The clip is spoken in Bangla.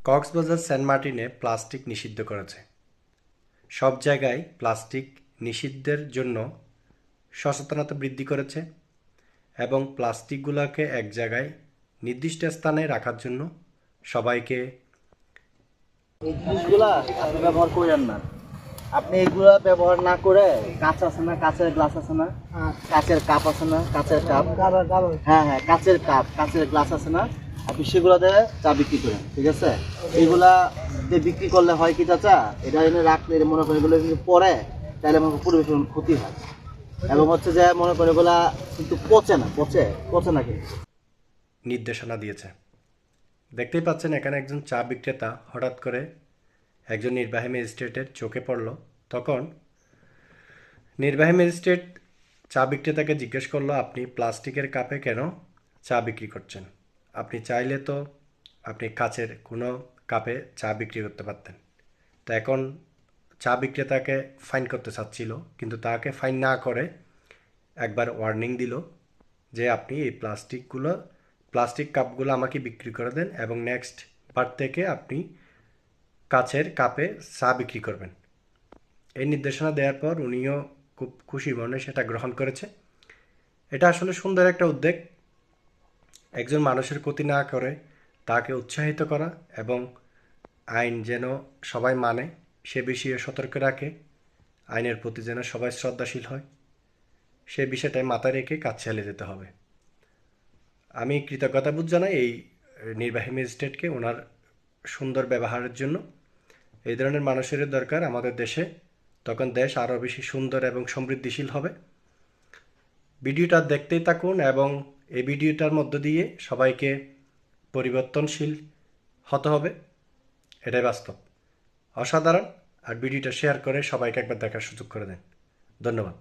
কক্সবাজার সেন্ট মার্টিনে প্লাস্টিক নিষিদ্ধ করেছে। সব জায়গায় প্লাস্টিক নিষিদ্ধের জন্য সচেতনতা বৃদ্ধি করেছে এবং প্লাস্টিকগুলোকে এক জায়গায় নির্দিষ্ট স্থানে রাখার জন্য সবাইকে এই জিনিসগুলা আপনি ব্যবহার করেন না। আপনি এগুলা ব্যবহার না করে কাঁচ আছে না, কাঁচের গ্লাস আছে না, কাঁচের কাপ আছে না, কাঁচের কাপ, হ্যাঁ হ্যাঁ কাঁচের কাপ, কাঁচের গ্লাস আছে না, আপনি সেগুলাতে চা বিক্রি করেন। ঠিক আছে, এইগুলা বিক্রি করলে হয় কি চাচা, এটা এনে রাখলে মনে করেন এগুলো কিন্তু পরে তাহলে আমার পরিবেশন ক্ষতি হয় এবং হচ্ছে যে মনে করেন এগুলা কিন্তু পচে না, পচে না কিন্তু। নির্দেশনা দিয়েছে। দেখতেই পাচ্ছেন এখানে একজন চা বিক্রেতা হঠাৎ করে একজন নির্বাহী ম্যাজিস্ট্রেটের চোখে পড়ল। তখন নির্বাহী ম্যাজিস্ট্রেট চা বিক্রেতাকে জিজ্ঞেস করলো, আপনি প্লাস্টিকের কাপে কেন চা বিক্রি করছেন? আপনি চাইলে তো আপনি কাচের কোনো কাপে চা বিক্রি করতে পারতেন। তো এখন চা বিক্রেতাকে ফাইন করতে চাচ্ছিল, কিন্তু তাকে ফাইন না করে একবার ওয়ার্নিং দিল যে আপনি এই প্লাস্টিক কাপগুলো আমাকে বিক্রি করে দেন এবং নেক্সট বার থেকে আপনি কাচের কাপে চা বিক্রি করবেন। এই নির্দেশনা দেওয়ার পর উনিও খুব খুশি মনে সেটা গ্রহণ করেছে। এটা আসলে সুন্দর একটা উদ্যোগ, একজন মানুষের ক্ষতি না করে তাকে উৎসাহিত করা এবং আইন যেন সবাই মানে সে বিষয়ে সতর্ক রাখে, আইনের প্রতি যেন সবাই শ্রদ্ধাশীল হয়, সে বিষয়টাই মাথায় রেখে কাজ চালিয়ে যেতে হবে। আমি কৃতজ্ঞতাবোধ জানাই এই নির্বাহী ম্যাজিস্ট্রেটকে ওনার সুন্দর ব্যবহারের জন্য। এই ধরনের মানুষের দরকার আমাদের দেশে, তখন দেশ আরও বেশি সুন্দর এবং সমৃদ্ধিশীল হবে। ভিডিওটা দেখতেই থাকুন এবং এই ভিডিওটার মধ্য দিয়ে সবাইকে পরিবর্তনশীল হতে হবে, এটাই বাস্তব। অসাধারণ। আর ভিডিওটা শেয়ার করে সবাইকে একবার দেখার সুযোগ করে দেন। ধন্যবাদ।